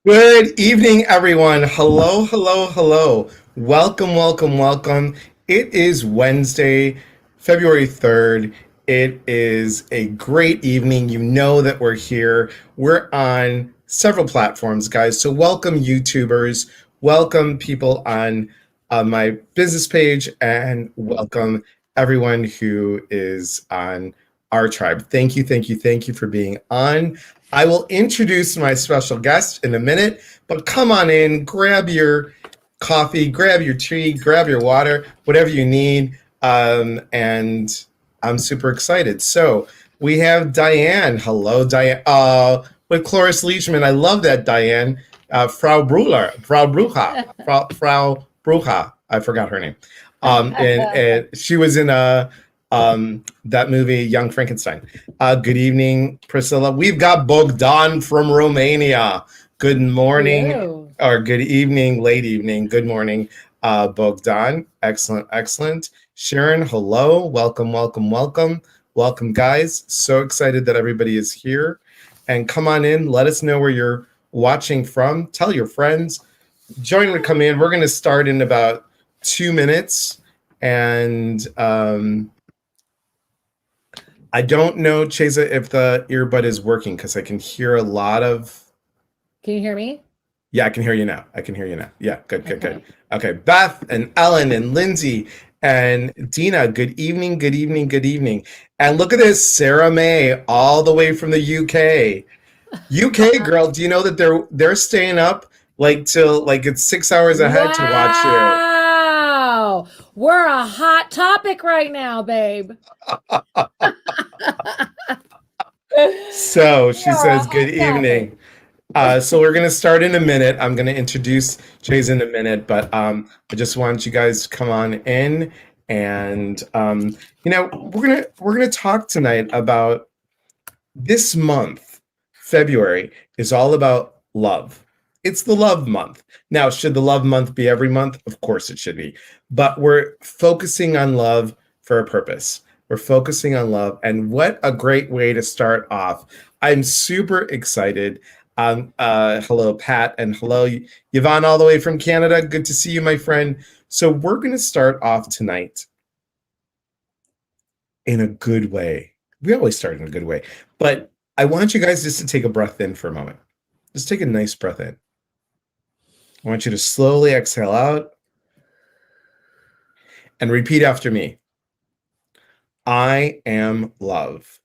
Good evening, everyone. Hello, hello, hello. Welcome, welcome, welcome. It is Wednesday, February 3rd. It is a great evening. You know that we're here. We're on several platforms, guys. So welcome, YouTubers. Welcome, people on my business page, and welcome everyone who is on our tribe. Thank you, thank you, thank you for being on. I will introduce my special guest in a minute, but come on in, grab your coffee, grab your tea, grab your water, whatever you need. And I'm super excited. So we have Diane. Hello, Diane. With Cloris Leishman. I love that, Diane. Frau Brucher. Frau Brucher. I forgot her name. And she was in that movie, Young Frankenstein. Good evening, Priscilla. We've got Bogdan from Romania. Good morning, Hello. or good evening, late evening, good morning, Bogdan. Excellent, excellent. Sharon, hello. Welcome, welcome, welcome. Welcome, guys. So excited that everybody is here. And come on in. Let us know where you're watching from. Tell your friends. Join to come in. We're going to start in about 2 minutes. And I don't know, Cheaza, if the earbud is working because I can hear a lot of. Can you hear me? Yeah, I can hear you now. I can hear you now. Yeah, good, good, good. Okay, Beth and Ellen and Lindsay and Dina, good evening, good evening, good evening. And look at this, Sarah May, all the way from the UK. UK girl, do you know that they're staying up like till like it's 6 hours ahead to watch you? Wow. We're a hot topic right now, babe. So she We are a says, good hot topic. evening. So we're going to start in a minute. I'm going to introduce Cheaza in a minute, but I just want you guys to come on in, and we're gonna talk tonight about this month. February is all about love. It's the love month. Now, should the love month be every month? Of course it should be, but we're focusing on love for a purpose. We're focusing on love, and what a great way to start off. I'm super excited. Hello, Pat, and hello, Yvonne, all the way from Canada. Good to see you, my friend. So we're going to start off tonight in a good way. We always start in a good way, but I want you guys just to take a breath in for a moment. Just take a nice breath in. I want you to slowly exhale out and repeat after me. I am love.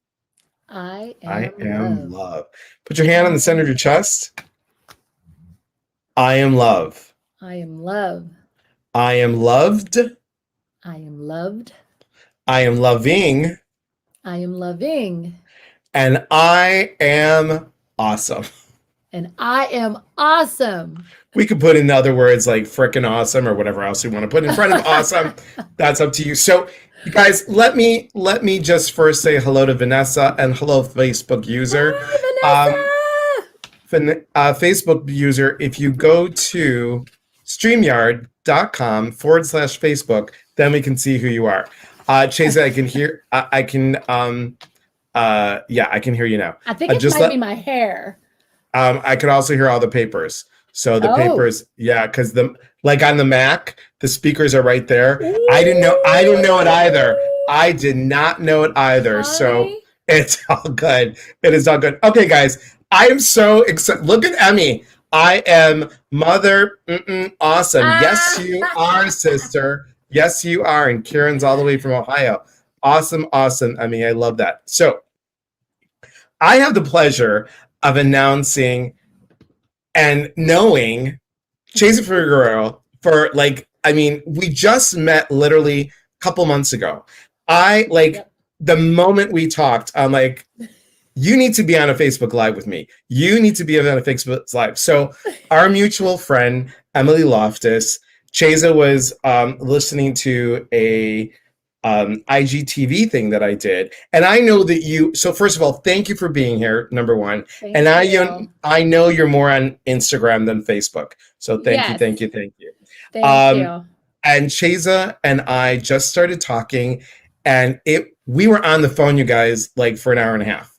I am love. Put your hand on the center of your chest. I am love. I am love. I am loved. I am loved. I am loving. I am loving. And I am awesome. And I am awesome. We could put in other words like frickin' awesome or whatever else we want to put in front of awesome. That's up to you. So you guys, let me just first say hello to Vanessa and hello, Facebook user. Hi, Vanessa! Facebook user, if you go to streamyard.com/Facebook, then we can see who you are. Cheaza, I can hear, I can hear you now. I think it might be my hair. I could also hear all the papers. So the papers, yeah, because like on the Mac, the speakers are right there. Ooh. I didn't know it either. I did not know it either. Hi. So it's all good. It is all good. Okay, guys, I am so excited. Look at Emmy. I am mother awesome. Yes, you are, sister. Yes, you are. And Kieran's all the way from Ohio. Awesome, awesome. Emmy, I love that. So I have the pleasure of announcing and knowing Cheaza Figueroa for we just met literally a couple months ago. The moment we talked, I'm like, you need to be on a Facebook Live with me. You need to be on a Facebook Live. So our mutual friend, Emily Loftus, Cheaza was listening to a IGTV thing that I did, and I know that you. So first of all, thank you for being here. Number one, thank you. I know you're more on Instagram than Facebook. So thank you. Thank you. And Cheaza and I just started talking, and we were on the phone, you guys, like for an hour and a half.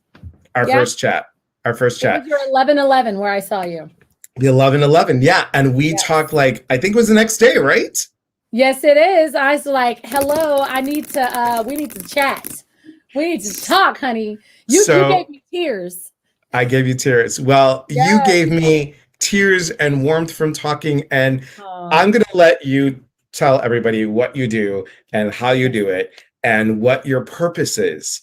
Our first chat. It was your 11/11 where I saw you. The 11/11, yeah. And we Yes. talked like, I think it was the next day, right? Yes, it is. I was like, hello, we need to chat. We need to talk, honey. You gave So me tears. I gave you tears. Well, you Yes. gave me tears and warmth from talking, and Oh, I'm going to let you tell everybody what you do and how you do it and what your purpose is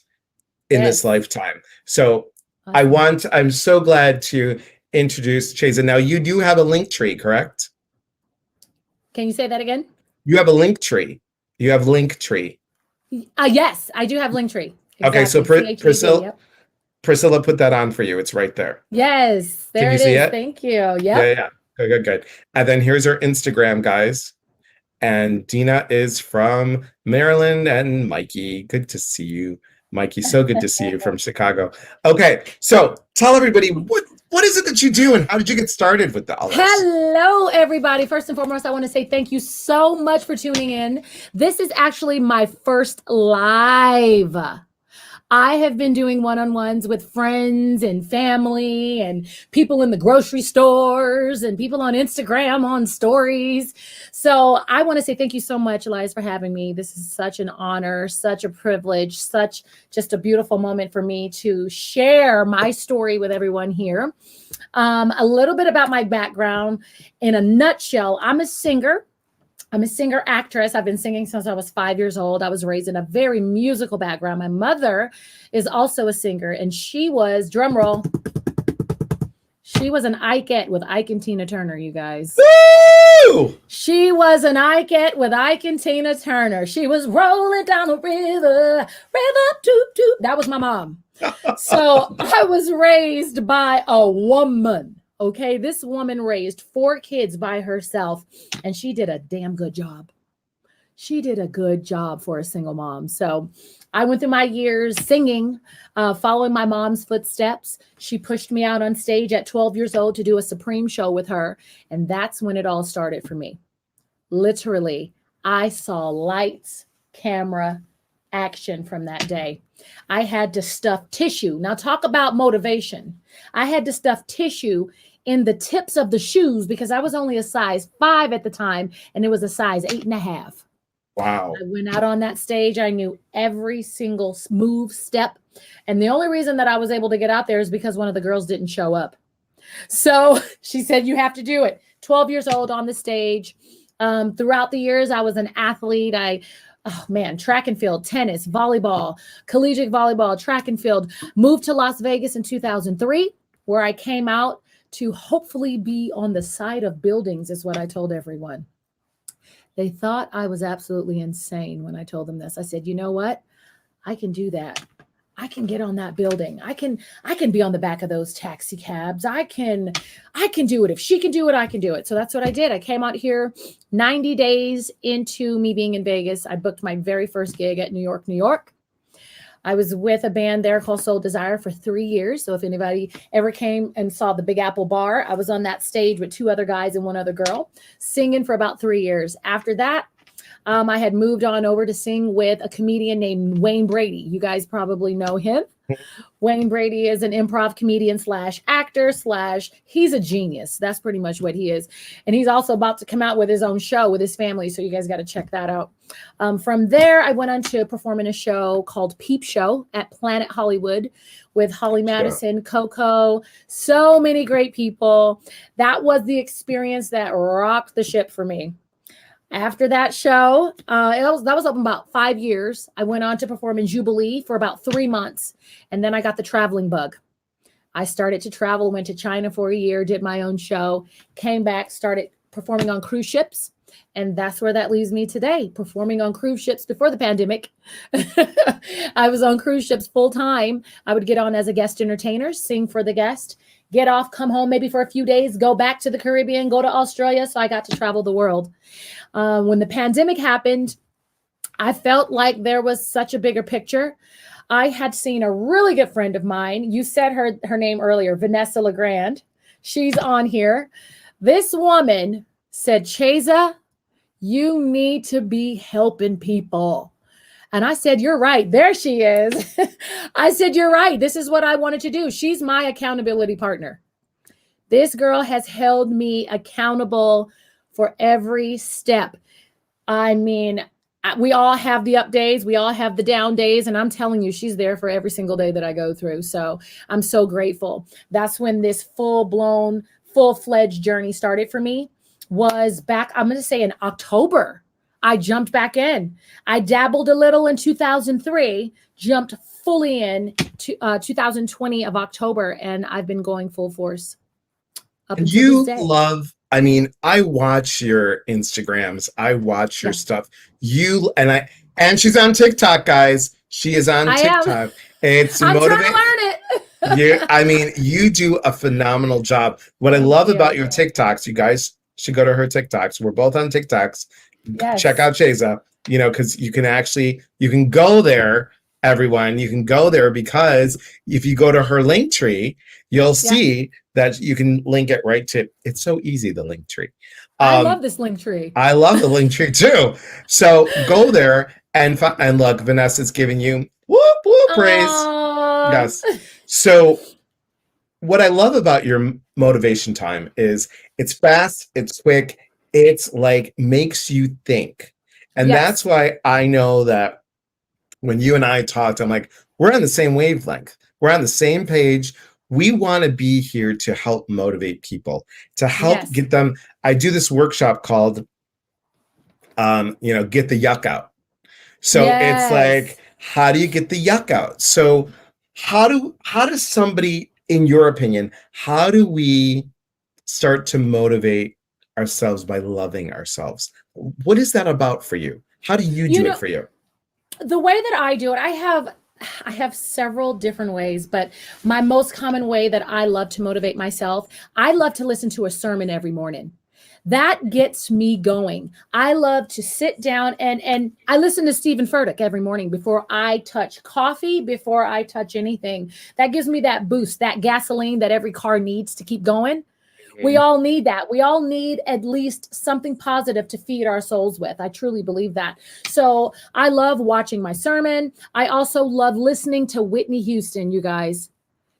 in this yes. lifetime. So Awesome. I'm so glad to introduce Cheaza. Now, you do have a link tree, correct? Can you say that again? You have a link tree. You have link tree. Yes, I do have Linktree. Okay, so Exactly. CHAZ. Yep. Priscilla put that on for you. It's right there. Yes, Can there you it see is. it? Thank you. Yeah, Yep. yeah. Good, good, good. And then here's our Instagram, guys. And Dina is from Maryland, and Mikey, good to see you. Mikey, so good to see you from Chicago. Okay, so tell everybody what is it that you do and how did you get started with all this? Hello, everybody. First and foremost, I want to say thank you so much for tuning in. This is actually my first live. I have been doing one-on-ones with friends and family and people in the grocery stores and people on Instagram on stories. So I want to say thank you so much, Elias, for having me. This is such an honor, such a privilege, such just a beautiful moment for me to share my story with everyone here. A little bit about my background in a nutshell. I'm a singer. I'm a singer actress. I've been singing since I was 5 years old. I was raised in a very musical background. My mother is also a singer, and she was, drum roll, she was an Ikeette with Ike and Tina Turner, you guys. Woo! She was an Ikeette with Ike and Tina Turner. She was rolling down the river, toop, toop. That was my mom. So I was raised by a woman. Okay, this woman raised 4 kids by herself, and she did a damn good job. She did a good job for a single mom. So I went through my years singing, following my mom's footsteps. She pushed me out on stage at 12 years old to do a Supreme show with her, and that's when it all started for me. Literally, I saw lights, camera, action from that day. I had to stuff tissue. Now, talk about motivation. I had to stuff tissue in the tips of the shoes because I was only a size 5 at the time, and it was a size 8.5. Wow. I went out on that stage. I knew every single move, step. And the only reason that I was able to get out there is because one of the girls didn't show up. So she said, you have to do it. 12 years old on the stage. Throughout the years, I was an athlete. Oh man, track and field, tennis, volleyball, collegiate volleyball, track and field. Moved to Las Vegas in 2003, where I came out to hopefully be on the side of buildings, is what I told everyone. They thought I was absolutely insane when I told them this. I said, you know what? I can do that. I can get on that building. I can be on the back of those taxi cabs. I can do it. If she can do it, I can do it. So that's what I did. I came out here 90 days into me being in Vegas. I booked my very first gig at New York, New York. I was with a band there called Soul Desire for 3 years. So if anybody ever came and saw the Big Apple Bar, I was on that stage with 2 other guys and 1 other girl singing for about 3 years. After that, I had moved on over to sing with a comedian named Wayne Brady. You guys probably know him. Wayne Brady is an improv comedian / actor / he's a genius. That's pretty much what he is. And he's also about to come out with his own show with his family. So you guys got to check that out. From there, I went on to perform in a show called Peep Show at Planet Hollywood with Holly Madison, Coco, so many great people. That was the experience that rocked the ship for me. After that show, that was up about 5 years. I went on to perform in Jubilee for about 3 months, and then I got the traveling bug. I started to travel, went to China for a year, did my own show, came back, started performing on cruise ships, and that's where that leaves me today, performing on cruise ships before the pandemic. I was on cruise ships full time. I would get on as a guest entertainer, sing for the guest, get off, come home maybe for a few days, go back to the Caribbean, go to Australia. So I got to travel the world. When the pandemic happened, I felt like there was such a bigger picture. I had seen a really good friend of mine. You said her name earlier, Vanessa Legrand. She's on here. This woman said, Cheaza, you need to be helping people. And I said, you're right. There she is. I said, you're right. This is what I wanted to do. She's my accountability partner. This girl has held me accountable for every step. I mean, we all have the up days, we all have the down days, and I'm telling you, she's there for every single day that I go through. So I'm so grateful. That's when this full blown, full fledged journey started for me. Was back, I'm going to say in October. I jumped back in. I dabbled a little in 2003, jumped fully in to 2020 of October, and I've been going full force up And until this you day. love, I mean, I watch your Instagrams, I watch your Yeah, stuff. And she's on TikTok, guys. She is on I am. TikTok. It's I'm trying to motivate. learn You, it. I mean, you do a phenomenal job. What I Thank love about you. your TikToks, you guys should go to her TikToks. We're both on TikToks. Check Yes. out Cheaza, because you can go there, everyone. You can go there because if you go to her link tree, you'll Yeah. see that you can link it right to, it's so easy, the link tree. I love this link tree. I love the link tree too. So go there and look, Vanessa's giving you whoop, whoop, praise. Yes. So what I love about your motivation time is it's fast, it's quick, it's like makes you think. And that's Yes. why I know that when you and I talked, I'm like, we're on the same wavelength. We're on the same page. We want to be here to help motivate people, to help Yes. get them. I do this workshop called, get the yuck out. So it's Yes. like, how do you get the yuck out? So how does somebody, in your opinion, how do we start to motivate ourselves by loving ourselves? What is that about for you? How do you You do it know, for you? the way that I do it, I have several different ways, but my most common way that I love to motivate myself, I love to listen to a sermon every morning. That gets me going. I love to sit down and I listen to Stephen Furtick every morning before I touch coffee, before I touch anything. That gives me that boost, that gasoline that every car needs to keep going. We Mhm. all need that. We all need at least something positive to feed our souls with. I truly believe that. So I love watching my sermon. I also love listening to Whitney Houston, you guys.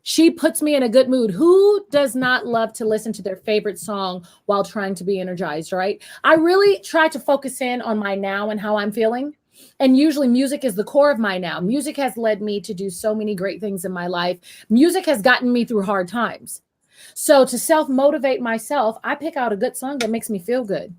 She puts me in a good mood. Who does not love to listen to their favorite song while trying to be energized, right? I really try to focus in on my now and how I'm feeling. And usually music is the core of my now. Music has led me to do so many great things in my life. Music has gotten me through hard times. So to self motivate myself, I pick out a good song that makes me feel good.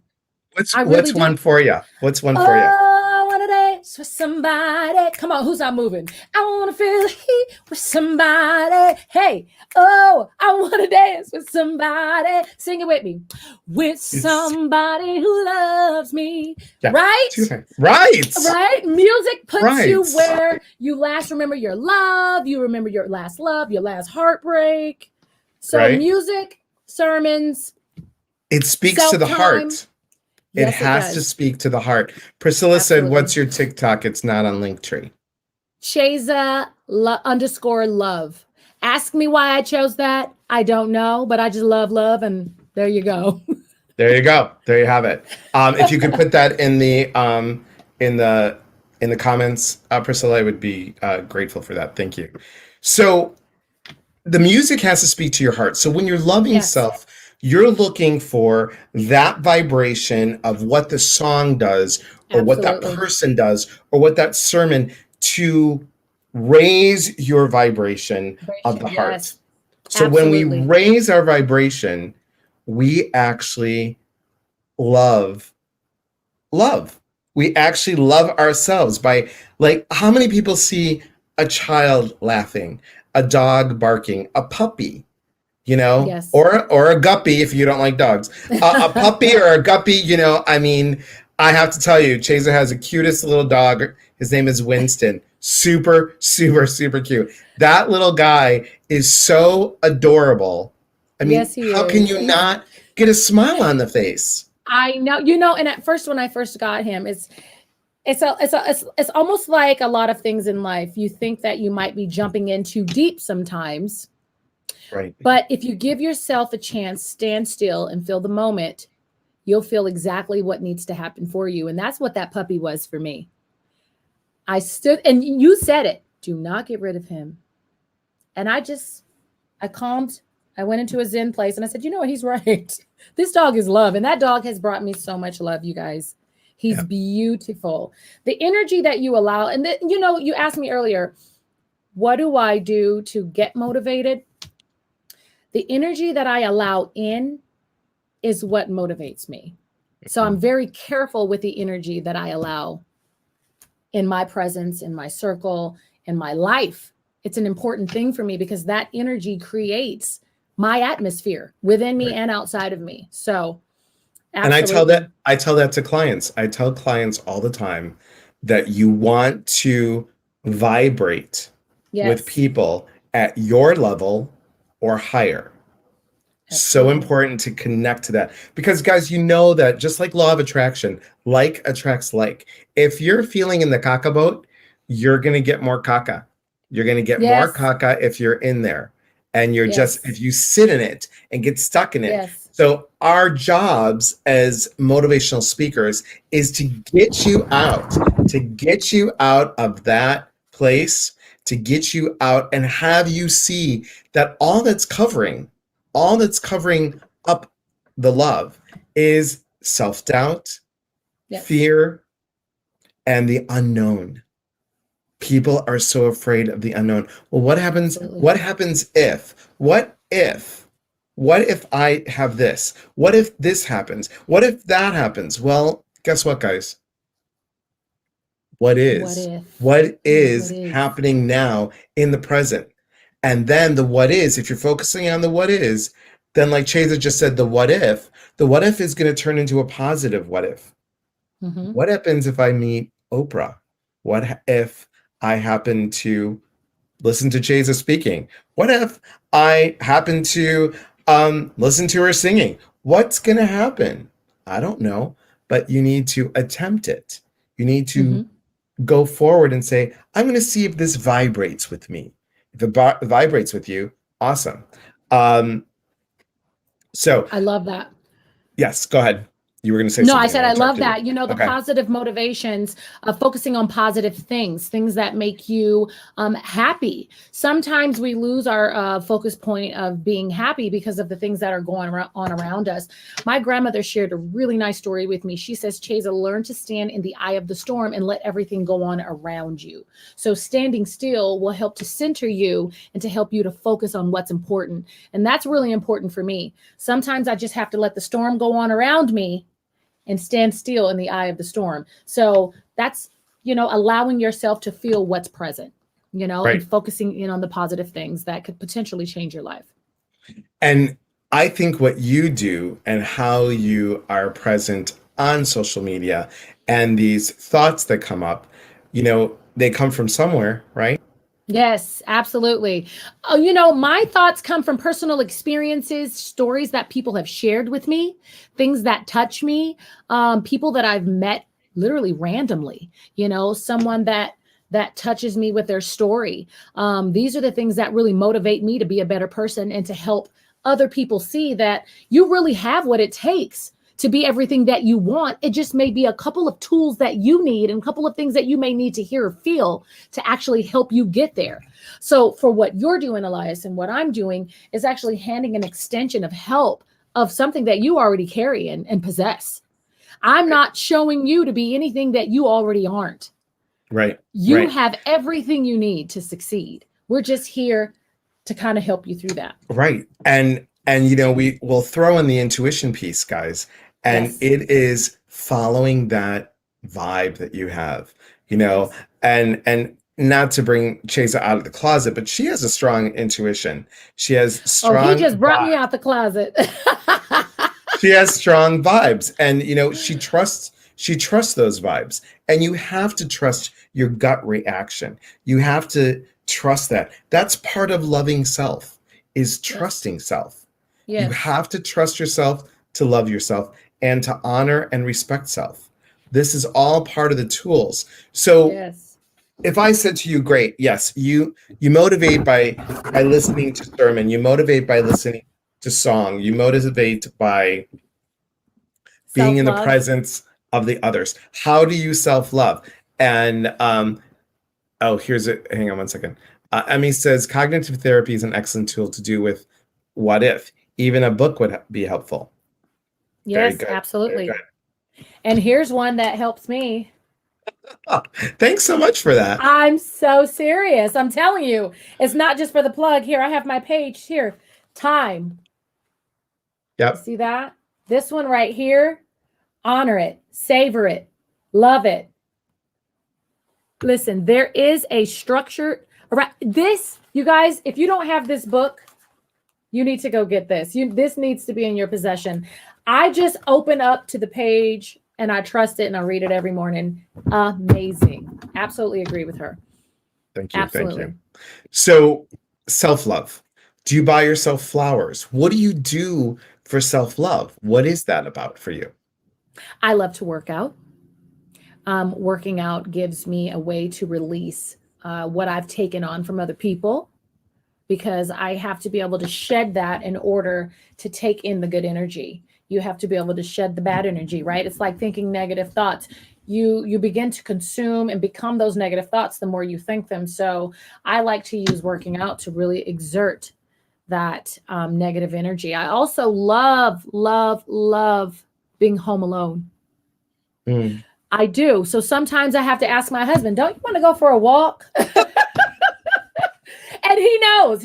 I really What's do. one for you? What's one Oh, for you? I want to dance with somebody. Come on, who's not moving? I want to feel the heat with somebody. Hey, oh, I want to dance with somebody. Sing it with me. With It's somebody who loves me. yeah, Right? right, Right? Music puts you right, where you last remember your love. You remember your love, your last heartbreak. So right. music, sermons, It speaks to the self-time. heart. It Yes, it has to does. speak to the heart. Priscilla said, Absolutely. "What's your TikTok? It's not on Linktree." Cheaza underscore love. Ask me why I chose that. I don't know, but I just love, and there you go. There you go. There you have it. If you could put that in in the in the comments, Priscilla, I would be grateful for that. Thank you. So the music has to speak to your heart. So when you're loving Yes, self, you're looking for that vibration of what the song does, or what that absolutely. person does, or what that sermon to raise your vibration of the heart. Yes, So when we absolutely. raise our vibration, we actually love love. We actually love ourselves by, like, how many people see a child laughing, a dog barking, a puppy, Yes. or a guppy if you don't like dogs, a puppy or a guppy, I mean, I have to tell you, Cheaza has the cutest little dog. His name is Winston. Super, super, super cute. That little guy is so adorable. I mean, Yes, he how can is. you not get a smile on the face? I know, and at first when I first got him, it's almost like a lot of things in life. You think that you might be jumping in too deep sometimes, Right. but if you give yourself a chance, stand still and feel the moment, you'll feel exactly what needs to happen for you. And that's what that puppy was for me. I stood, and you said it, do not get rid of him. And I calmed, I went into a Zen place and I said, you know what? He's right. This dog is love. And that dog has brought me so much love, you guys. He's Yeah. beautiful. The energy that you allow, and then, you know, you asked me earlier, what do I do to get motivated? The energy that I allow in is what motivates me. So I'm very careful with the energy that I allow in my presence, in my circle, in my life. It's an important thing for me because that energy creates my atmosphere within me Right. and outside of me. So, And absolutely. I tell that to clients. I tell clients all the time that you want to vibrate with Yes, people at your level or higher. So absolutely. important to connect to that because guys, you know that just like law of attraction, like attracts like. If you're feeling in the caca boat, you're going to get more caca. You're going to get more Yes, caca if you're in there, and you're just if yes, you sit in it and get stuck in it. yes. So our jobs as motivational speakers is to get you out of that place, to get you out and have you see that all that's covering up the love is self-doubt, Yes, fear, and the unknown. People are so afraid of the unknown. Well, absolutely. what happens if? What if I have this? What if this happens? What if that happens? Well, guess what, guys? What What is? if? What Yeah, what is is? happening now in the present? And then the what is, if you're focusing on the what is, then like Cheaza just said, the what if is going to turn into a positive what if. Mm-hmm. What happens if I meet Oprah? If I happen to listen to Cheaza speaking? What if I happen to listen to her singing? What's going to happen? I don't know, but you need to attempt it. You need to Mm-hmm. go forward and say, I'm going to see if this vibrates with me. If it vibrates with you, awesome. Um, so, I love that. yes, go ahead. You were going to say No, I something and said I I love interrupted you. that. You know, the Okay. positive motivations of focusing on positive things, things that make you happy. Sometimes we lose our focus point of being happy because of the things that are going on around us. My grandmother shared a really nice story with me. She says, Chesa, learn to stand in the eye of the storm and let everything go on around you. So standing still will help to center you and to help you to focus on what's important. And that's really important for me. Sometimes I just have to let the storm go on around me and stand still in the eye of the storm. So that's, you know, allowing yourself to feel what's present, you know, and Right. focusing in on the positive things that could potentially change your life. And I think what you do and how you are present on social media and these thoughts that come up, they come from somewhere, right? Yes, absolutely. Oh, you know, my thoughts come from personal experiences, stories that people have shared with me, things that touch me, people that I've met literally randomly. You know, someone that touches me with their story. These are the things that really motivate me to be a better person and to help other people see that you really have what it takes to be everything that you want. It just may be a couple of tools that you need and a couple of things that you may need to hear or feel to actually help you get there. So for what you're doing, Elias, and what I'm doing is actually handing an extension of help of something that you already carry and possess. I'm Right. not showing you to be anything that you already aren't. Right. You Right. have everything you need to succeed. We're just here to kind of help you through that. Right. And we will throw in the intuition piece, guys, and Yes. it is following that vibe that you have, Yes. and not to bring Chesa out of the closet, but she has a strong intuition. She has Oh, he strong just brought me vibes. out the closet. She has strong vibes, and she trusts those vibes, and you have to trust your gut reaction. You have to trust that. That's part of loving self, is Yes. trusting self. You Yes. have to trust yourself to love yourself and to honor and respect self. This is all part of the tools. So Yes. if I said to you, great, yes, you motivate by listening to sermon, you motivate by listening to song, you motivate by being Self in the love. presence of the others. How do you self-love? And oh, here's it. Hang on one second. Emmy says cognitive therapy is an excellent tool to do with what if? Even a book would be helpful. Very Yes, good. Very absolutely. good. And here's one that helps me. Oh, thanks so much for that. I'm so serious. I'm telling you, it's not just for the plug. Here, I have my page here. Time. You Yep. see that? This one right here, honor it, savor it, love it. Listen, there is a structure around this. You guys, if you don't have this book, you need to go get this. This needs to be in your possession. I just open up to the page and I trust it and I read it every morning. Amazing. Absolutely agree with her. Thank you. Thank Absolutely. you. So, self-love. Do you buy yourself flowers? What do you do for self-love? What is that about for you? I love to work out. Working out gives me a way to release what I've taken on from other people, because I have to be able to shed that in order to take in the good energy. You have to be able to shed the bad energy, right? It's like thinking negative thoughts. You begin to consume and become those negative thoughts the more you think them. So I like to use working out to really exert that negative energy. I also love, love, love being home alone. Mm, I do. So sometimes I have to ask my husband, don't you want to go for a walk? And he knows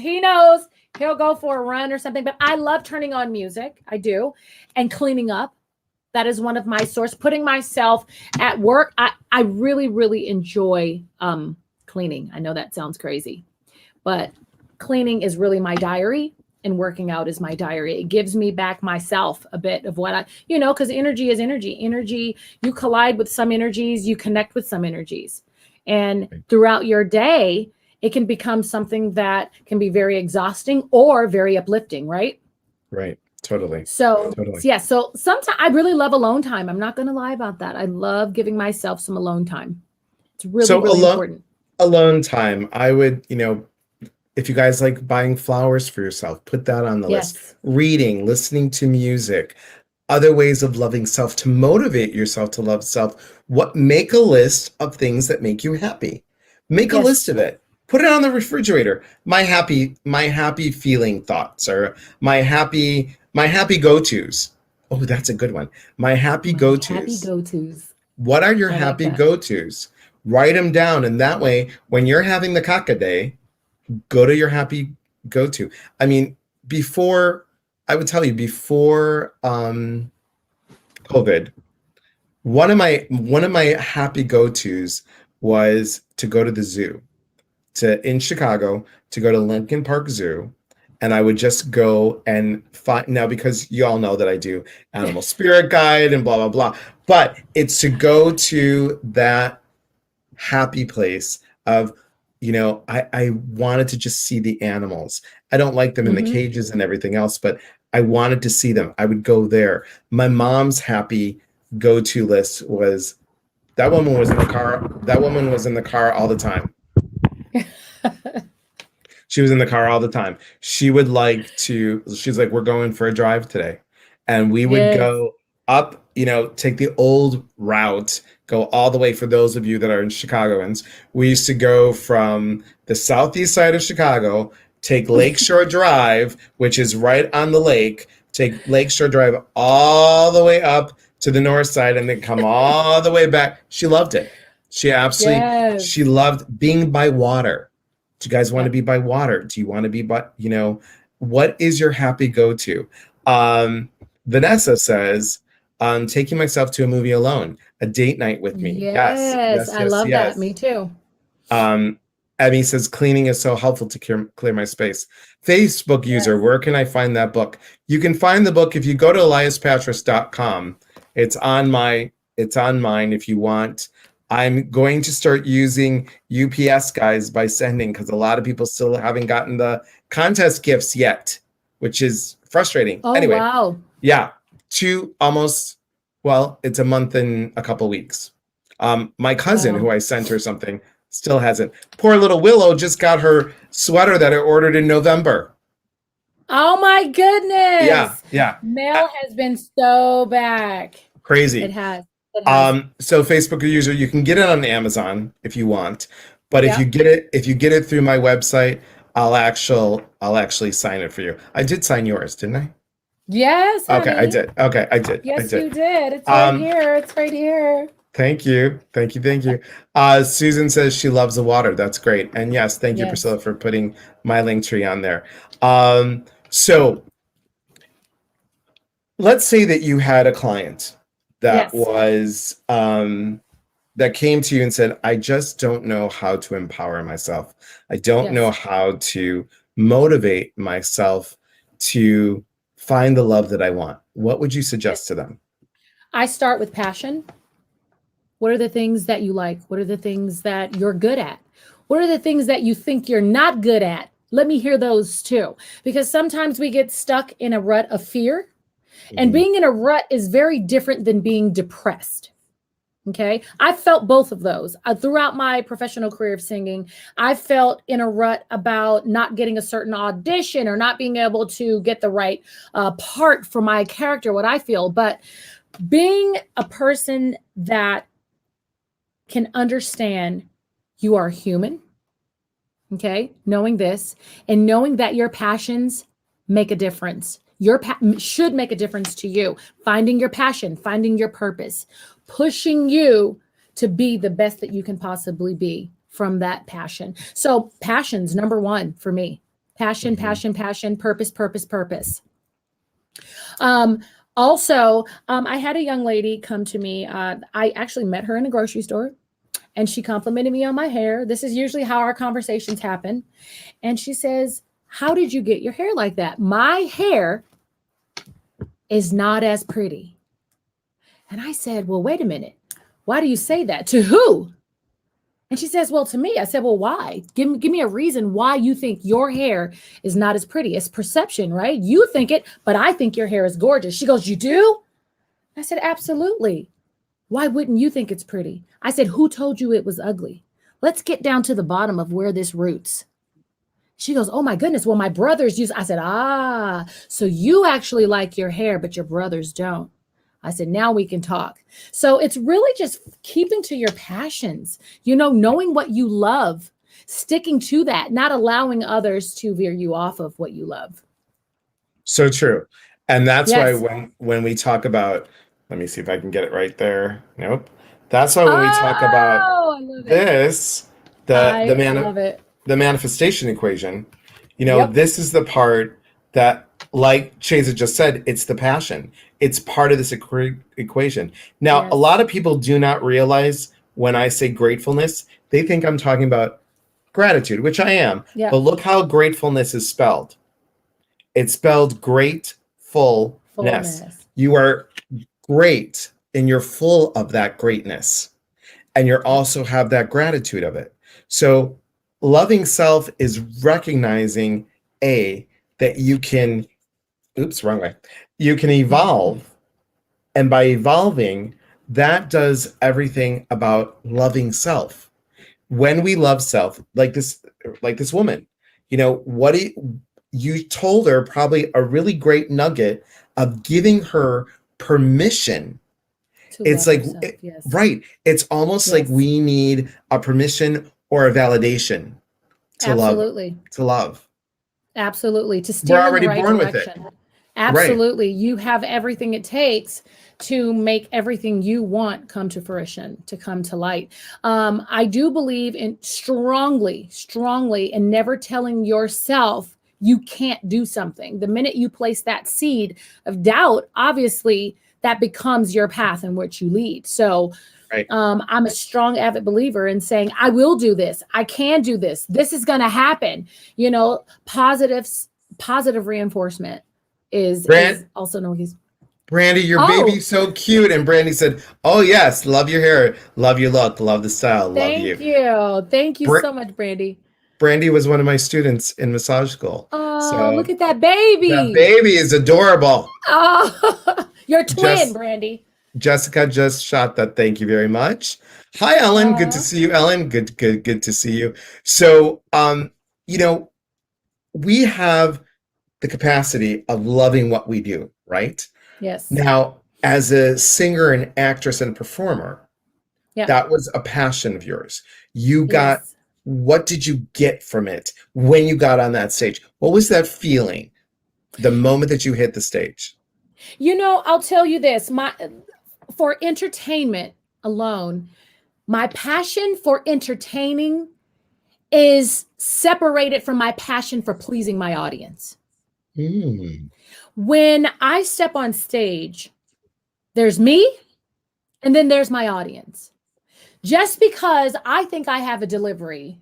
he'll go for a run or something. But I love turning on music. I do. And cleaning up. That is one of my source. Putting myself at work. I really, really enjoy cleaning. I know that sounds crazy, but cleaning is really my diary and working out is my diary. It gives me back myself a bit of what because energy is energy. Energy, you collide with some energies, you connect with some energies. And throughout your day, it can become something that can be very exhausting or very uplifting, right? right. Totally. So, Totally. yeah, so sometimes I really love alone time. I'm not going to lie about that. I love giving myself some alone time. It's really, So really important. alone time. I would, if you guys like buying flowers for yourself, put that on the list. Yes. Reading, listening to music, other ways of loving self to motivate yourself to love self. Make a list of things that make you happy. Make a list Yes. of it. Put it on the refrigerator. My happy feeling thoughts, or my happy go-tos. Oh, that's a good one. My happy My happy go-tos. go-tos. What are your I like happy that. go-tos? Write them down, and that way, when you're having the caca day, go to your happy go-to. I mean, I would tell you, before COVID, one of my happy go-tos was to go to the zoo, in Chicago, to go to Lincoln Park Zoo. And I would just go and find, now, because you all know that I do animal spirit guide and blah, blah, blah. But it's to go to that happy place of, I wanted to just see the animals. I don't like them in the Mm-hmm. cages and everything else, but I wanted to see them. I would go there. My mom's happy go-to list was, that woman was in the car. That woman was in the car all the time. She was in the car all the time. She's like, we're going for a drive today. And we would Yes. go up, take the old route, go all the way. For those of you that are in Chicagoans, we used to go from the southeast side of Chicago, take Lakeshore Drive, which is right on the lake, take Lakeshore Drive all the way up to the north side, and then come all the way back. She loved it. She Yes. loved being by water. Do you guys want to Yep. be by water? Do you want to be by, what is your happy go-to? Vanessa says, taking myself to a movie alone, a date night with me. Yes, Yes. yes, I yes, love that. yes. Me too. Emmy says, cleaning is so helpful to clear my space. Facebook user, where can I find that book? You can find the book if you go to eliaspatras.com. It's on mine if you want. I'm going to start using UPS guys by sending, because a lot of people still haven't gotten the contest gifts yet, which is frustrating. Oh, Anyway, wow. yeah, it's a month and a couple weeks. My cousin, Wow. who I sent her something, still hasn't. Poor little Willow just got her sweater that I ordered in November. Oh my goodness. Yeah. Mail has been so back. Crazy. It has. It has. So Facebook user, you can get it on Amazon if you want, but Yeah. if you get it through my website, I'll actually sign it for you. I did sign yours, didn't I? Yes, Okay, I honey. did. Okay, I did. I Yes, did. you did. It's right Um, here. It's right here. Thank you. Thank you. Thank you. Susan says she loves the water. That's great. And yes, thank you, Yes. Priscilla, for putting my link tree on there. So let's say that you had a client that Yes. was that came to you and said, I just don't know how to empower myself. I don't know Yes. how to motivate myself to find the love that I want. What would you Yes. suggest to them? I start with passion. What are the things that you like? What are the things that you're good at? What are the things that you think you're not good at? Let me hear those too. Because sometimes we get stuck in a rut of fear. And Mhm. being in a rut is very different than being depressed. Okay. I felt both of those throughout my professional career of singing. I felt in a rut about not getting a certain audition or not being able to get the right part for my character, what I feel. But being a person that can understand you are human, okay, knowing this and knowing that your passions make a difference. Should make a difference to you. Finding your passion, finding your purpose, pushing you to be the best that you can possibly be from that passion. So, passion's number one for me. Passion, Mhm. passion, passion, purpose, purpose, purpose. Um, also, I had a young lady come to me. I actually met her in a grocery store and she complimented me on my hair. This is usually how our conversations happen. And she says, how did you get your hair like that? My hair is not as pretty. And I said, well, wait a minute. Why do you say that? To who? And she says, well, to me. I said, well, why? Give me a reason why you think your hair is not as pretty. It's perception, right? You think it, but I think your hair is gorgeous. She goes, you do? I said, absolutely. Why wouldn't you think it's pretty? I said, who told you it was ugly? Let's get down to the bottom of where this roots. She goes, oh my goodness. Well, my brothers use. I said, so you actually like your hair, but your brothers don't. I said, now we can talk. So it's really just keeping to your passions, knowing what you love, sticking to that, not allowing others to veer you off of what you love. So true. And that's why Yes. when we talk about, let me see if I can get it right there. Nope. That's why when we talk about Oh, I love it. this, the the I man love it. the manifestation equation, Yep. this is the part that, like Cheaza just said, it's the passion. It's part of this equation. Now, a Yes. lot of people do not realize when I say gratefulness, they think I'm talking about gratitude, which I am. But Yep. look how gratefulness is spelled. It's spelled gratefulness. Fullness. You are great and you're full of that greatness. And you Yep. also have that gratitude of it. So loving self is recognizing that you can, oops, wrong way. You can evolve. And by evolving, that does everything about loving self. When we love self, like this woman, what you told her probably a really great nugget of giving her permission. To It's love like, herself. Yes. right. It's almost like Yes. we need a permission or a validation to love, Absolutely. to love. Absolutely. To We're steer in the already right born with it. direction. Right. Absolutely. You have everything it takes to make everything you want come to fruition, to come to light. I do believe in strongly, strongly in never telling yourself you can't do something. The minute you place that seed of doubt, obviously that becomes your path in which you lead. So Right. I'm a strong avid believer in saying, I will do this. I can do this. This is going to happen. Positive reinforcement is Brand, also known as. Brandy, your Oh, baby's so cute. And Brandy said, oh, yes, love your hair, love your look, love the style, love thank you. you. Thank you Br- so much, Brandy. Brandy was one of my students in massage school. Oh, look So at that that baby. baby is adorable. Oh, your twin, Just Brandy. Jessica just shot that. Thank you very much. Hi, Ellen. Good to Uh, see you, Ellen. Good to see you. So, you know, we have the capacity of loving what we do, right? yes. Now, as a singer and actress and performer, Yeah. that was a passion of yours. You got Yes. what did you get from it when you got on that stage? What was that feeling the moment that you hit the stage? I'll tell you this, for entertainment alone, my passion for entertaining is separated from my passion for pleasing my audience. Mm. When I step on stage, there's me and then there's my audience. Just because I think I have a delivery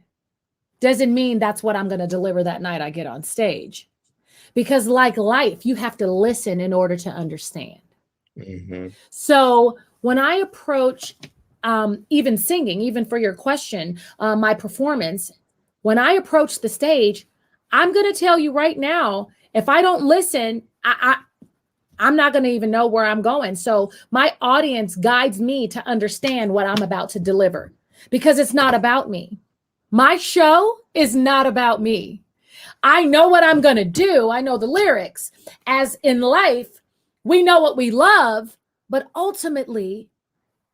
doesn't mean that's what I'm going to deliver that night I get on stage. Because like life, you have to listen in order to understand. Mm-hmm. So when I approach even singing, even for your question, my performance, when I approach the stage, I'm going to tell you right now, if I don't listen, I'm not going to even know where I'm going. So my audience guides me to understand what I'm about to deliver, because it's not about me. My show is not about me. I know what I'm going to do. I know the lyrics. As in life, we know what we love, but ultimately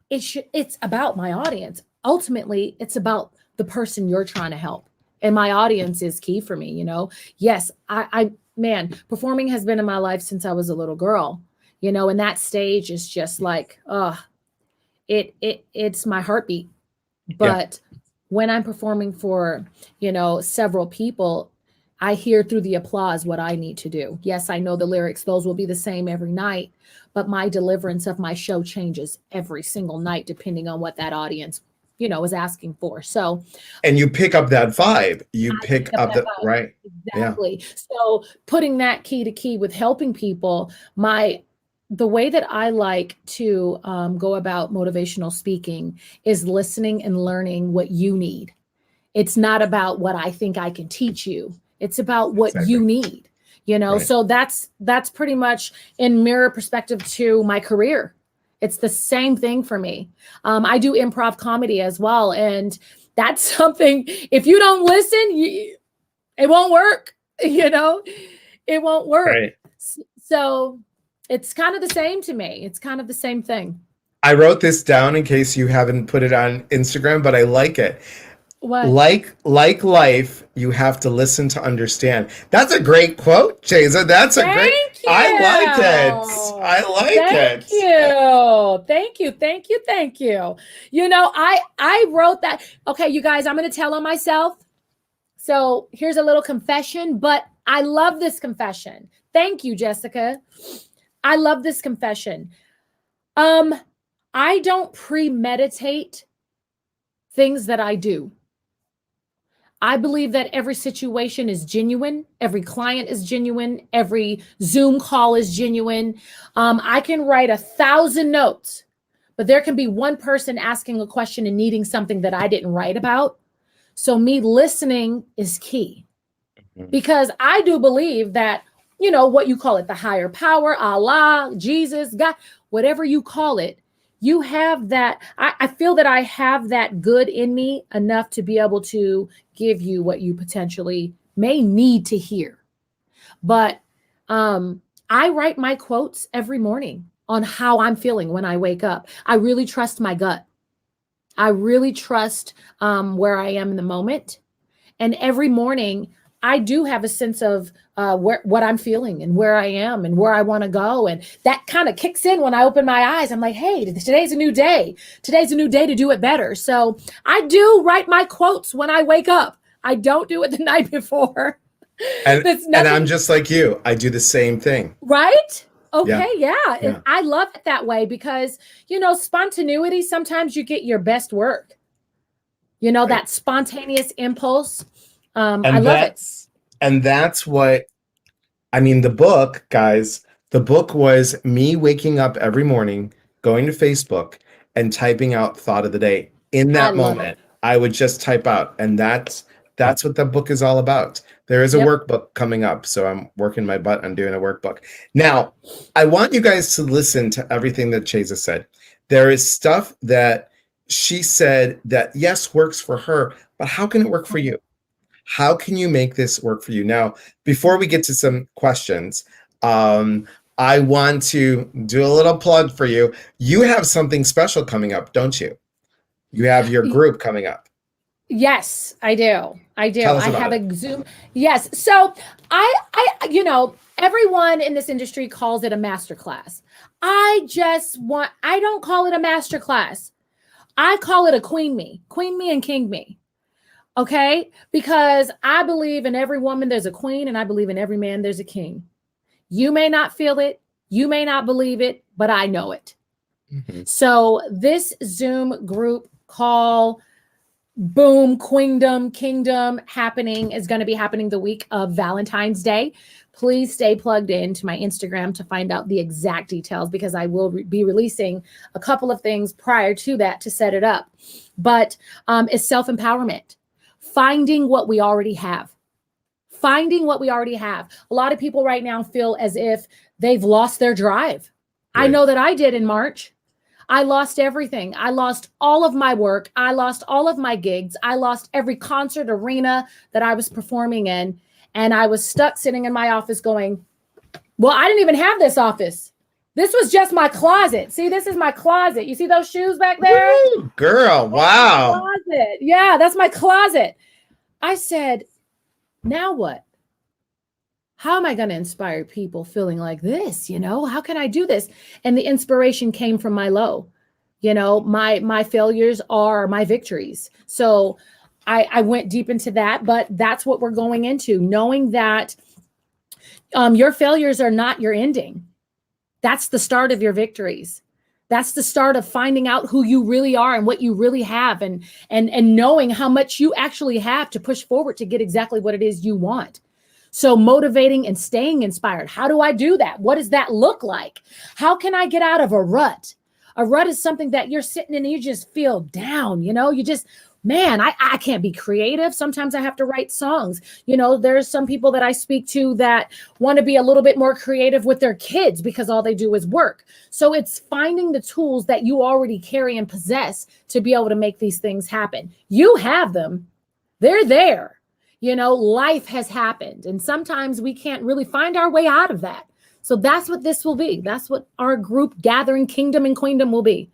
it's about my audience. Ultimately, it's about the person you're trying to help. And my audience is key for me, Yes, man, performing has been in my life since I was a little girl, and that stage is just like, it's my heartbeat. But when I'm performing for, several people, I hear through the applause what I need to do. Yes, I know the lyrics, those will be the same every night, but my deliverance of my show changes every single night, depending on what that audience, is asking for. So, and you pick up that vibe. You pick up the vibe. right. Exactly. Yeah. So putting that key to key with helping people, the way that I like to go about motivational speaking is listening and learning what you need. It's not about what I think I can teach you. It's about what you need, Right. So that's pretty much in mirror perspective to my career. It's the same thing for me. I do improv comedy as well. And that's something, if you don't listen, it won't work, it won't work. Right. So it's kind of the same to me. It's kind of the same thing. I wrote this down in case you haven't put it on Instagram, but I like it. What? Like life, you have to listen to understand. That's a great quote, Cheaza. That's a great. I like it. I like it. Thank you. I wrote that. Okay, you guys, I'm going to tell on myself. So here's a little confession, but I love this confession. Thank you, Jessica. I love this confession. I don't premeditate things that I do. I believe that every situation is genuine. Every client is genuine. Every Zoom call is genuine. I can write 1,000 notes, but there can be one person asking a question and needing something that I didn't write about. So me listening is key, because I do believe that, what you call it, the higher power, Allah, Jesus, God, whatever you call it, you have that. I feel that I have that good in me enough to be able to give you what you potentially may need to hear. But I write my quotes every morning on how I'm feeling when I wake up. I really trust my gut. I really trust where I am in the moment. And every morning, I do have a sense of what I'm feeling and where I am and where I want to go. And that kind of kicks in when I open my eyes. I'm like, hey, today's a new day. Today's a new day to do it better. So I do write my quotes when I wake up. I don't do it the night before. And I'm just like you. I do the same thing. Right? Okay, yeah. And I love it that way because, spontaneity, sometimes you get your best work. Right. That spontaneous impulse. I love it. And that's what, the book, guys, the book was me waking up every morning, going to Facebook and typing out thought of the day. In that moment, I would just type out. And that's what the book is all about. There is a workbook coming up. So I'm working my butt on doing a workbook. Now, I want you guys to listen to everything that Cheaza said. There is stuff that she said that, yes, works for her, but how can it work for you? How can you make this work for you? Now, before we get to some questions, I want to do a little plug for you. You have something special coming up, don't you? You have your group coming up. Yes, I do. I do. Tell us I about have it. a Zoom. Yes. So everyone in this industry calls it a master class. I don't call it a master class. I call it a queen me and king me. Okay. Because I believe in every woman there's a queen, and I believe in every man there's a king. You may not feel it, you may not believe it, but I know it. Mhm. So this Zoom group call, boom, queendom, kingdom happening is going to be happening the week of Valentine's Day. Please stay plugged in to my Instagram to find out the exact details, because I will be releasing a couple of things prior to that to set it up. But it's self-empowerment, finding what we already have. Finding what we already have. A lot of people right now feel as if they've lost their drive. I Right. know that I did in March. I lost everything. I lost all of my work. I lost all of my gigs. I lost every concert arena that I was performing in. And I was stuck sitting in my office going, well, I didn't even have this office. This was just my closet. See, this is my closet. You see those shoes back there? Woo, girl, That's my wow. closet. Yeah, that's my closet. I said, now what? How am I going to inspire people feeling like this? How can I do this? And the inspiration came from my low. My failures are my victories. So I went deep into that, but that's what we're going into, knowing that your failures are not your ending. That's the start of your victories. That's the start of finding out who you really are and what you really have, and knowing how much you actually have to push forward to get exactly what it is you want. So motivating and staying inspired. How do I do that? What does that look like? How can I get out of a rut? A rut is something that you're sitting in and you just feel down. You just, man, I can't be creative. Sometimes I have to write songs. There's some people that I speak to that want to be a little bit more creative with their kids because all they do is work. So it's finding the tools that you already carry and possess to be able to make these things happen. You have them. They're there. Life has happened, and sometimes we can't really find our way out of that. So that's what this will be. That's what our group gathering, Kingdom and Queendom, will be.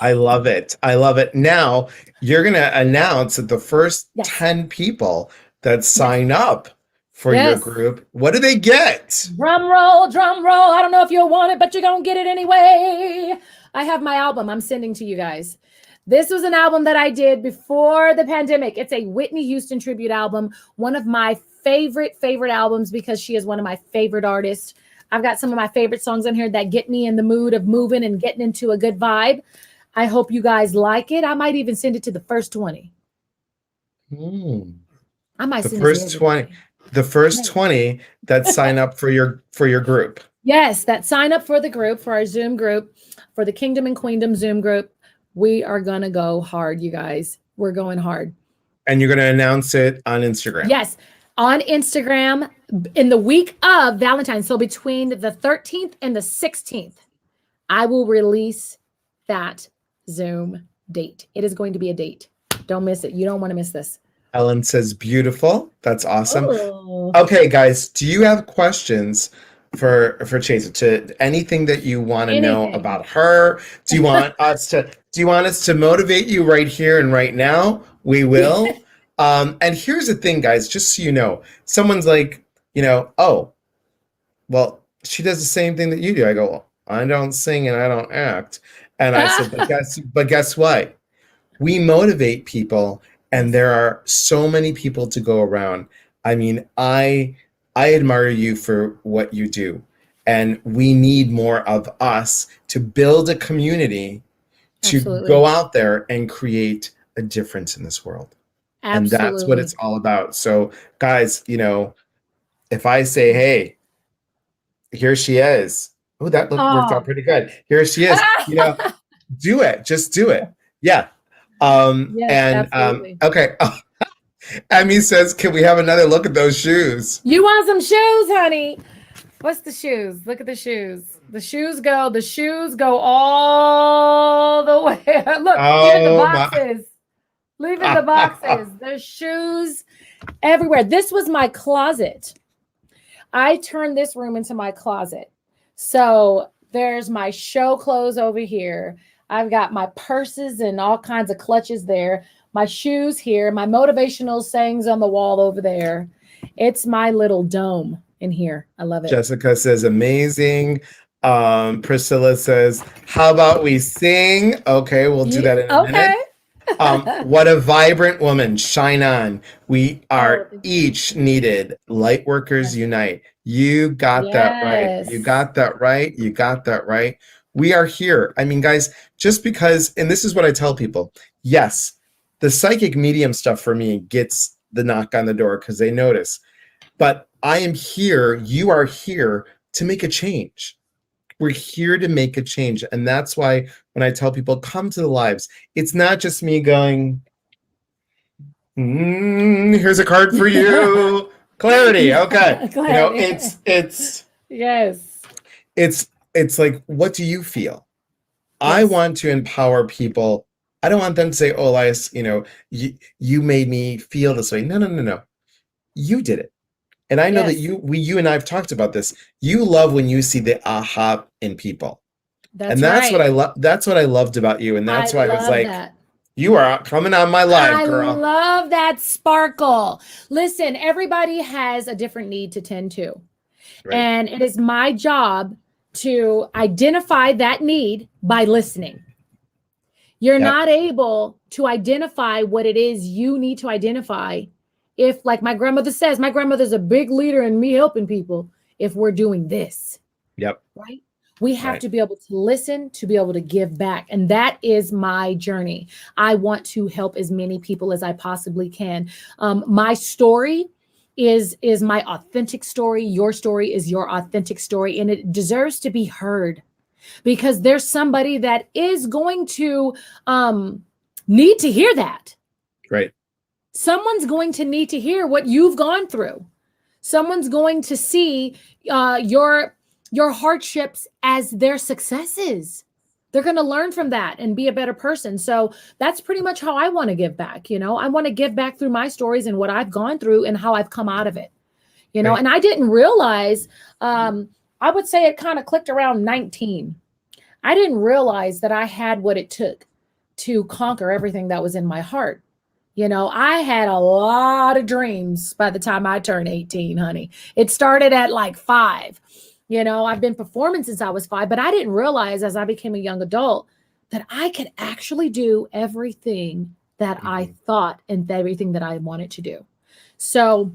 I love it. I love it. Now you're going to announce that the first Yes. 10 people that Yes. sign up for your Yes. group, what do they get? Drum roll, drum roll. I don't know if you'll want it, but you're going to get it anyway. I have my album I'm sending to you guys. This was an album that I did before the pandemic. It's a Whitney Houston tribute album, one of my favorite albums, because she is one of my favorite artists. I've got some of my favorite songs on here that get me in the mood of moving and getting into a good vibe. I hope you guys like it. I might even send it to the first 20. I might The send it to first 20, everybody. the first 20 that sign up for your group. Yes, that sign up for the group, for our Zoom group, for the Kingdom and Queendom Zoom group. We are going to go hard, you guys. We're going hard. And you're going to announce it on Instagram. Yes, on Instagram in the week of Valentine's. So between the 13th and the 16th, I will release that Zoom date. It is going to be a date. Don't miss it. You don't want to miss this. Ellen says, beautiful. That's awesome. Oh. Okay, guys, do you have questions for Cheaza, to anything that you want to know Anything. about her? Do you want us to motivate you right here and right now? We will. And here's the thing, guys, just so you know, someone's like, oh, well, she does the same thing that you do. I go, well, I don't sing and I don't act. And I said, but guess what? We motivate people, and there are so many people to go around. I mean, I admire you for what you do, and we need more of us to build a community to Absolutely. go out there and create a difference in this world. And that's what Absolutely. it's all about. So, guys, if I say, hey, here she is. Oh, that worked out pretty good. Here she is. Do it. Just do it. Yeah. Yes, absolutely. Okay. Emmy says, can we have another look at those shoes? You want some shoes, honey? What's the shoes? Look at the shoes. The shoes go all the way. Look, even the boxes. Leaving the boxes. There's shoes everywhere. This was my closet. I turned this room into my closet. So there's my show clothes over here. I've got my purses and all kinds of clutches there. my shoes here, my motivational sayings on the wall over there. It's my little dome in here. I love it. Jessica says amazing. Priscilla says, how about we sing? Okay, we'll do that in a minute. What a vibrant woman. Shine on. We are each needed. Light workers unite. You got that right. You got that right. You got that right. We are here. I mean, guys, just because, and this is what I tell people. Yes, the psychic medium stuff for me gets the knock on the door because they notice. But I am here. You are here to make a change. We're here to make a change. And that's why when I tell people, come to the lives, it's not just me going, here's a card for you. Clarity. Okay. Clarity. It's yes. It's like, what do you feel? Yes. I want to empower people. I don't want them to say, oh, Elias, you made me feel this way. No. You did it. And I know that you and I have talked about this. You love when you see the aha in people. That's right. What I love. That's what I loved about you. And that's why I was like, you are coming on my live, girl. I love that sparkle. Listen, everybody has a different need to tend to. Right. And it is my job to identify that need by listening. You're not able to identify what it is you need to identify if, like my grandmother says, my grandmother's a big leader in me helping people if we're doing this. Yep. Right? We have to be able to listen, to be able to give back. And that is my journey. I want to help as many people as I possibly can. My story is my authentic story. Your story is your authentic story. And it deserves to be heard because there's somebody that is going to need to hear that. Right. Someone's going to need to hear what you've gone through. Someone's going to see your hardships as their successes. They're going to learn from that and be a better person. So that's pretty much how I want to give back. I want to give back through my stories and what I've gone through and how I've come out of it. Right. And I didn't realize, I would say it kind of clicked around 19. I didn't realize that I had what it took to conquer everything that was in my heart. I had a lot of dreams by the time I turned 18, honey. It started at like 5. I've been performing since I was 5, but I didn't realize as I became a young adult that I could actually do everything that I thought and everything that I wanted to do. So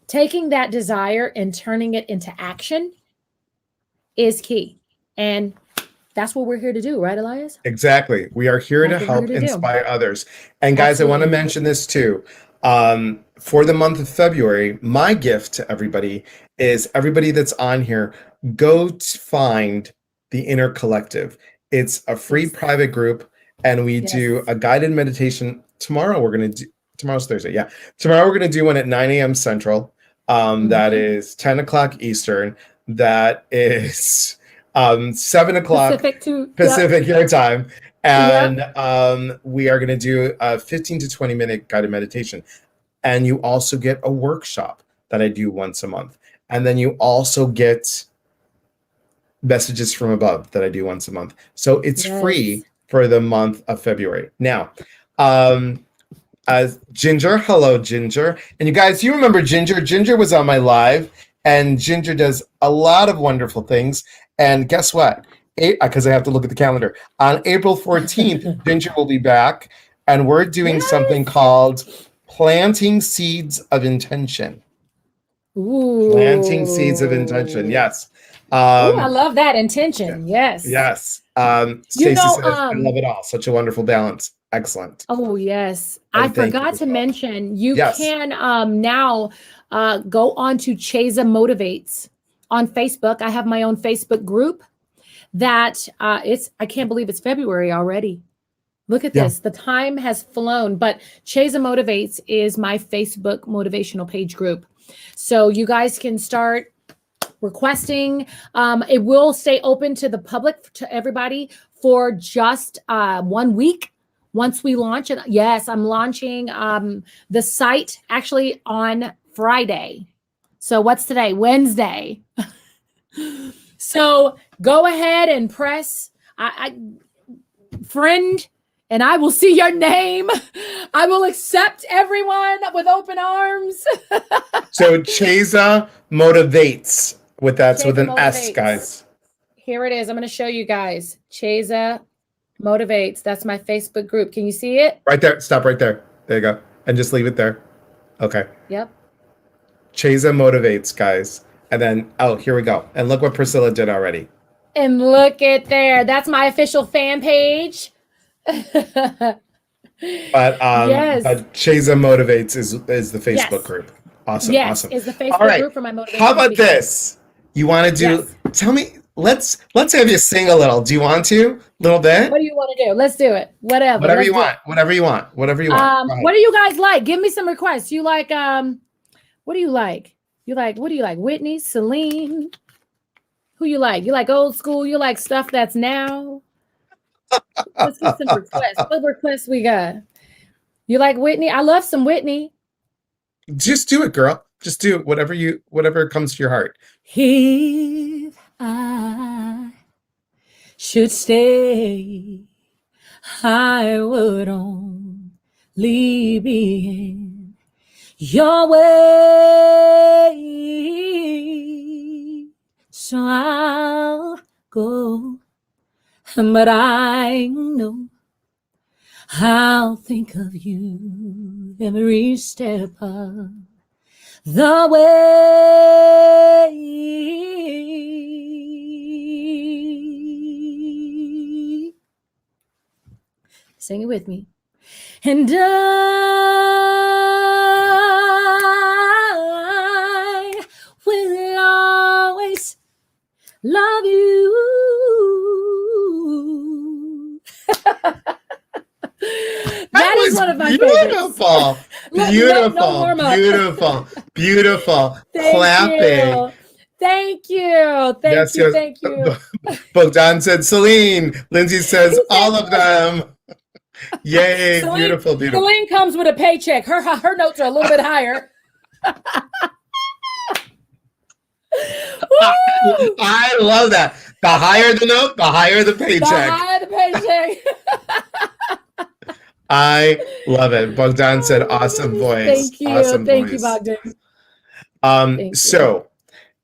taking that desire and turning it into action is key. And that's what we're here to do, right, Elias? Exactly. We are here to help inspire others. And guys, absolutely. I want to mention this too. For the month of February, my gift to everybody is everybody that's on here, go to find the Inner Collective. It's a free private group, and we do a guided meditation. Tomorrow we're going to do, tomorrow's Thursday. Yeah. Tomorrow we're going to do one at 9 a.m. Central. That is 10 o'clock Eastern. That is 7 o'clock Pacific your time. And we are going to do a 15 to 20 minute guided meditation. And you also get a workshop that I do once a month. And then you also get messages from above that I do once a month. So it's free for the month of February. Now, Ginger, hello, Ginger. And you guys, you remember Ginger? Ginger was on my live, and Ginger does a lot of wonderful things. And guess what? Because I have to look at the calendar. On April 14th, Ginger will be back, and we're doing something called Planting Seeds of Intention. Ooh. Planting Seeds of Intention, yes. I love that intention, yes. Yes. Stacey says, I love it all. Such a wonderful balance. Excellent. Oh, yes. I forgot to mention, you can now go on to Cheaza Motivates on Facebook. I have my own Facebook group that I can't believe it's February already. Look at this. The time has flown, but Cheaza Motivates is my Facebook motivational page group. So you guys can start requesting. It will stay open to the public, to everybody, for just 1 week. Once we launch it, yes, I'm launching the site actually on Friday. So what's today? Wednesday. So go ahead and press friend and I will see your name. I will accept everyone with open arms. So Cheaza motivates that's with Cheaza an S, motivates. guys. Here it is. I'm going to show you guys. Cheaza motivates. That's my Facebook group. Can you see it? Right there. Stop right there. There you go. And just leave it there. Okay. Yep. Cheaza motivates, guys. And then, oh, here we go. And look what Priscilla did already. And look at there. That's my official fan page. But Yes. but Cheaza motivates is the Facebook Yes. group. Awesome. Yes, Awesome. is the Facebook All right. group for my motivation. How about speaker. this? You want to do? Yes. Tell me. Let's have you sing a little. Do you want to? A little bit. What do you want to do? Let's do it. Whatever. Whatever Let's you do want. Whatever you want. Whatever you want. What do you guys like? Give me some requests. You like what do you like? What do you like? Whitney, Celine? Who you like? You like old school? You like stuff that's now? Let's get some requests. What requests we got? You like Whitney? I love some Whitney. Just do it, girl. Just do it. Whatever comes to your heart. If I should stay, I would only be in your way. So I'll go, but I know I'll think of you every step of the way. Sing it with me. And I will always love you. That is one of my beautiful. favorites. Beautiful. Clapping. Thank you. Thank you. Bogdan said Celine. Lindsay says all of them. Yay, Celine, beautiful. Celine comes with a paycheck. Her notes are a little bit higher. I love that. The higher the note, the higher the paycheck. The higher the paycheck. I love it. Bogdan said awesome voice. Thank you. Awesome Thank voice. you, Bogdan. So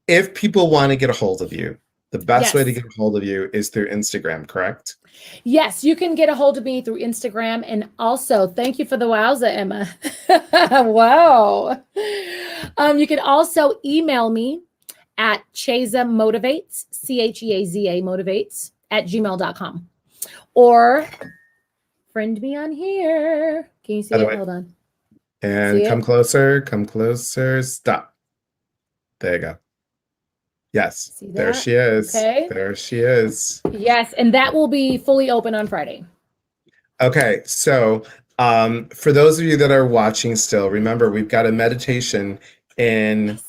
if people want to get a hold of you, the best Yes. way to get a hold of you is through Instagram, correct? Yes, you can get a hold of me through Instagram. And also, thank you for the wowza, Emma. Wow. You can also email me at Cheaza Motivates, Cheaza Motivates @gmail.com. Or friend me on here. Can you see it? Hold on. And See come it? closer. Stop. There you go. Yes. See There that? she is. Okay. There she is. Yes, and that will be fully open on Friday. Okay. So for those of you that are watching still, remember we've got a meditation in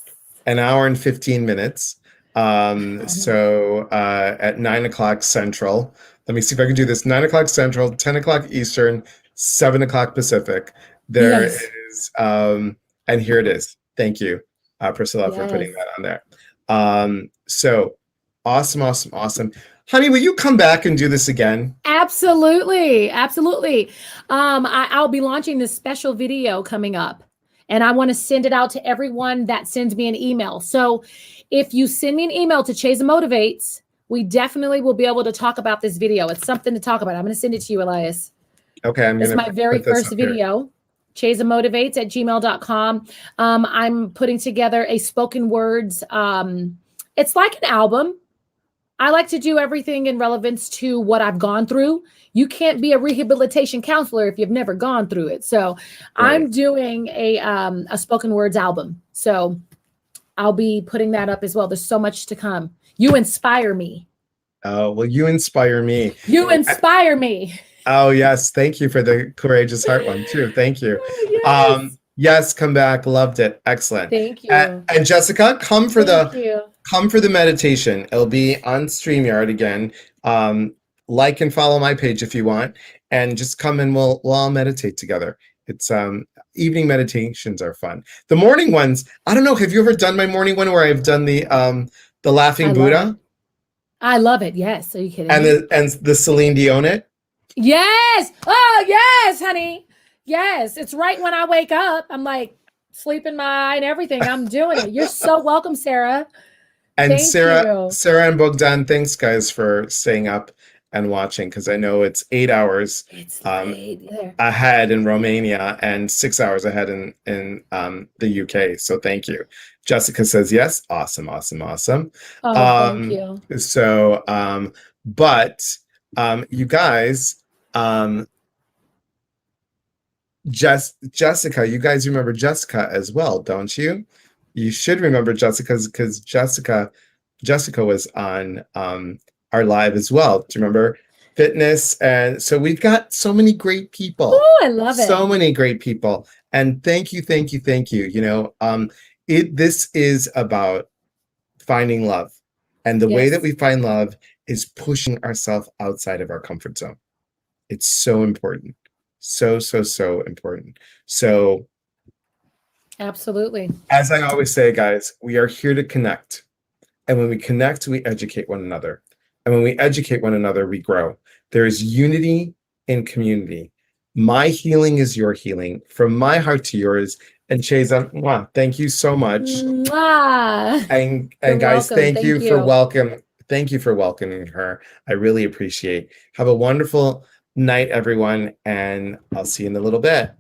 an hour and 15 minutes. So at 9 o'clock Central. Let me see if I can do this. 9 o'clock Central, 10 o'clock Eastern, 7 o'clock Pacific. There Yes. is, and here it is. Thank you, Priscilla, for putting Yes. that on there. So awesome. Honey, will you come back and do this again? Absolutely. I'll be launching this special video coming up, and I want to send it out to everyone that sends me an email. So if you send me an email to Cheaza Motivates, we definitely will be able to talk about this video. It's something to talk about. I'm going to send it to you, Elias. Okay, It's my very first video. Cheaza Motivates @gmail.com. I'm putting together a spoken words. It's like an album. I like to do everything in relevance to what I've gone through. You can't be a rehabilitation counselor if you've never gone through it. So I'm doing a spoken words album. So I'll be putting that up as well. There's so much to come. You inspire me. Oh, well, you inspire me. You inspire me. Oh, yes. Thank you for the courageous heart one too. Thank you. Yes. Yes, come back. Loved it. Excellent. Thank you. And Jessica, come for Thank you. the meditation. It'll be on StreamYard again. Like and follow my page if you want, and just come and we'll all meditate together. It's evening meditations are fun. The morning ones, I don't know. Have you ever done my morning one where I've done the laughing Buddha? I love it. Yes. Are you kidding And me? the Celine Dion it? Yes. Oh, yes, honey. Yes. It's right when I wake up. I'm like sleeping my and everything. I'm doing it. You're so welcome, Sarah. And Thank you. Sarah and Bogdan, thanks guys for staying up and watching, because I know it's 8 hours It's um, late there. ahead in Romania and 6 hours ahead in the UK. So thank you. Jessica says yes. Awesome, awesome, awesome. Oh, thank Um, you. so, but you guys, um, Jessica, you guys remember Jessica as well, don't you? You should remember Jessica, because Jessica was on our live as well. Do you remember? Fitness. And so we've got so many great people, Oh, I love it. so many great people. And thank you, thank you, thank you. You know, this is about finding love. And the way that Yes. we find love is pushing ourselves outside of our comfort zone. It's so important. So, so, so important. So, Absolutely. as I always say, guys, we are here to connect. And when we connect, we educate one another. And when we educate one another, we grow. There is unity in community. My healing is your healing, from my heart to yours. And Cheaza, mwah, thank you so much. Mwah. And You're guys, welcome. thank you Thank for you. Thank you for welcoming her. I really appreciate. Have a wonderful night, everyone, and I'll see you in a little bit.